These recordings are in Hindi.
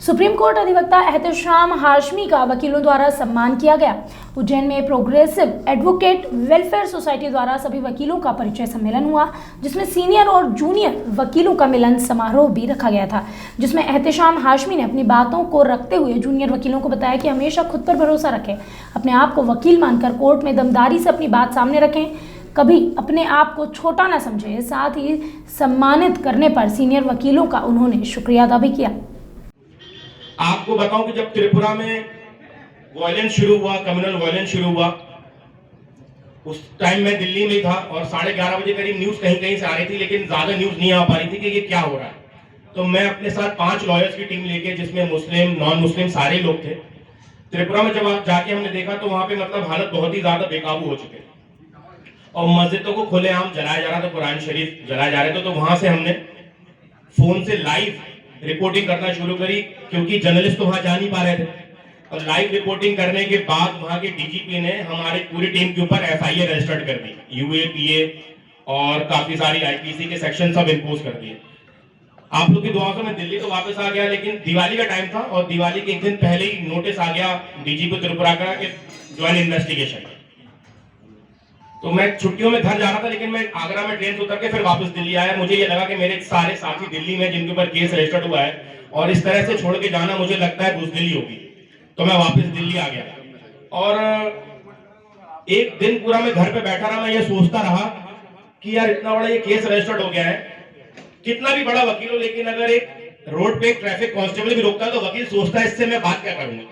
सुप्रीम कोर्ट अधिवक्ता एहतेशाम हाशमी का वकीलों द्वारा सम्मान किया गया। उज्जैन में प्रोग्रेसिव एडवोकेट वेलफेयर सोसाइटी द्वारा सभी वकीलों का परिचय सम्मेलन हुआ, जिसमें सीनियर और जूनियर वकीलों का मिलन समारोह भी रखा गया था, जिसमें एहतेशाम हाशमी ने अपनी बातों को रखते हुए जूनियर वकीलों को बताया कि हमेशा खुद पर भरोसा रखें, अपने आप को वकील मानकर कोर्ट में दमदारी से अपनी बात सामने रखें, कभी अपने आप को छोटा ना समझें। साथ ही सम्मानित करने पर सीनियर वकीलों का उन्होंने शुक्रिया अदा भी किया। आपको बताऊं कि जब त्रिपुरा में वायलेंस शुरू हुआ, कम्युनल वायलेंस शुरू हुआ, उस टाइम मैं दिल्ली में था और 11:30 बजे करीब न्यूज कहीं कहीं से आ रही थी, लेकिन ज्यादा न्यूज नहीं आ पा रही थी कि ये क्या हो रहा है। तो मैं अपने साथ 5 लॉयर्स की टीम लेके, जिसमें मुस्लिम नॉन मुस्लिम सारे लोग थे, त्रिपुरा में जब जाके हमने देखा तो वहां पे मतलब हालत बहुत ही ज्यादा बेकाबू हो चुके और मस्जिदों को खुलेआम जलाया जा रहा था, कुरान शरीफ जलाए जा रहे थे। तो वहां से हमने फोन से लाइव रिपोर्टिंग करना शुरू करी, क्योंकि जर्नलिस्ट तो वहां जा नहीं पा रहे थे। और लाइव रिपोर्टिंग करने के बाद वहां के डीजीपी ने हमारी पूरी टीम के ऊपर एफआईआर रजिस्टर्ड कर दी, यूएपीए और काफी सारी आईपीसी के सेक्शन सब इंपोज कर दिए। आप लोग की दुआ से मैं दिल्ली तो वापस आ गया, लेकिन दिवाली का टाइम था और दिवाली के एक दिन पहले ही नोटिस आ गया डीजीपी त्रिपुरा का कि ज्वाइन इन्वेस्टिगेशन। तो मैं छुट्टियों में घर जा रहा था, लेकिन मैं आगरा में ट्रेन से उतर के फिर वापस दिल्ली आया। मुझे ये लगा कि मेरे सारे साथी दिल्ली में जिनके ऊपर केस रजिस्टर्ड हुआ है और इस तरह से छोड़ के जाना मुझे लगता है बुज़दिली होगी, तो मैं वापस दिल्ली आ गया। और एक दिन पूरा मैं घर पे बैठा रहा, मैं ये सोचता रहा कि यार इतना बड़ा ये केस रजिस्टर्ड हो गया है, कितना भी बड़ा वकील हो, लेकिन अगर एक रोड पे ट्रैफिक कांस्टेबल भी रोकता है तो वकील सोचता है इससे मैं बात क्या करूंगा,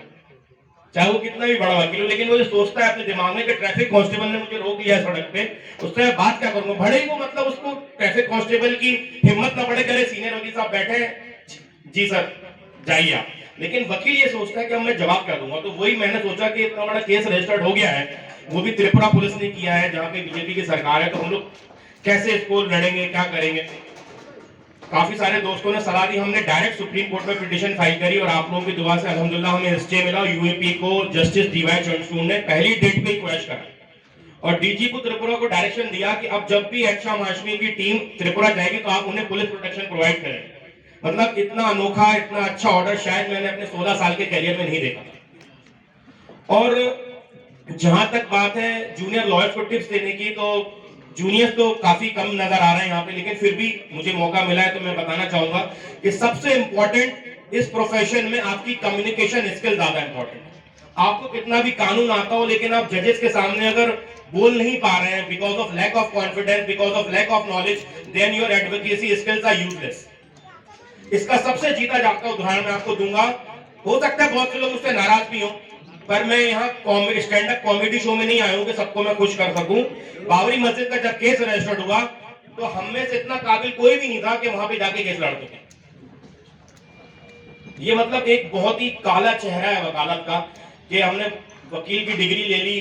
चाहे वो कितना भी बड़ा वकील हो। लेकिन वो जो सोचता है अपने दिमाग में कि ट्रैफिक कांस्टेबल ने मुझे रोक लिया सड़क पे, उससे मैं बात क्या करूंगा, भले ही वो मतलब उसको ट्रैफिक कांस्टेबल की हिम्मत ना पड़े, करे सीनियर वकील साहब बैठे हैं, जी सर जाइए आप, लेकिन वकील ये सोचता है कि अब मैं जवाब क्या दूंगा। तो वही मैंने सोचा कि इतना बड़ा केस रजिस्टर्ड हो गया है, वो भी त्रिपुरा पुलिस ने किया है जहाँ पे बीजेपी की सरकार है, तो हम लोग कैसे इसको लड़ेंगे, क्या करेंगे। काफी सारे दोस्तों ने सलाह दी, हमने डायरेक्ट सुप्रीम कोर्ट में पिटीशन फाइल करी और आप लोगों की दुआ से अल्हम्दुलिल्लाह हमें स्टे मिला। यूएपी को जस्टिस डीवाई चंद्रचूड़ ने पहली डेट पे क्वेश्चन करा और डीजीपी त्रिपुरा को डायरेक्शन दिया कि अब जब भी एहतेशाम हाशमी की टीम त्रिपुरा जाएगी तो आप उन्हें पुलिस प्रोटेक्शन प्रोवाइड करें। मतलब इतना अनोखा, इतना अच्छा ऑर्डर शायद मैंने अपने 16 साल के करियर में नहीं देखा था। और जहां तक बात है जूनियर लॉयर्स को टिप्स देने की, तो जूनियर्स तो काफी कम नजर आ रहे हैं यहाँ पे, लेकिन फिर भी मुझे मौका मिला है तो मैं बताना चाहूंगा कि सबसे इंपॉर्टेंट इस प्रोफेशन में आपकी कम्युनिकेशन स्किल ज्यादा इंपॉर्टेंट है। आपको कितना भी कानून आता हो, लेकिन आप जजेस के सामने अगर बोल नहीं पा रहे हैं because of lack of confidence, because of lack of knowledge, then your advocacy skills are useless. इसका सबसे जीता जागता उदाहरण मैं आपको दूंगा। हो सकता है बहुत से लोग मुझसे नाराज भी हों, पर मैं यहाँ स्टैंड अप कॉमेडी शो में नहीं आया हूँ कि सबको मैं खुश कर सकूं। बाबरी मस्जिद का जब केस रजिस्टर्ड हुआ तो हम में से इतना काबिल कोई भी नहीं था कि वहां पे जाके केस लड़ सके। ये मतलब एक बहुत ही काला चेहरा है वकालत का कि हमने वकील की डिग्री ले ली,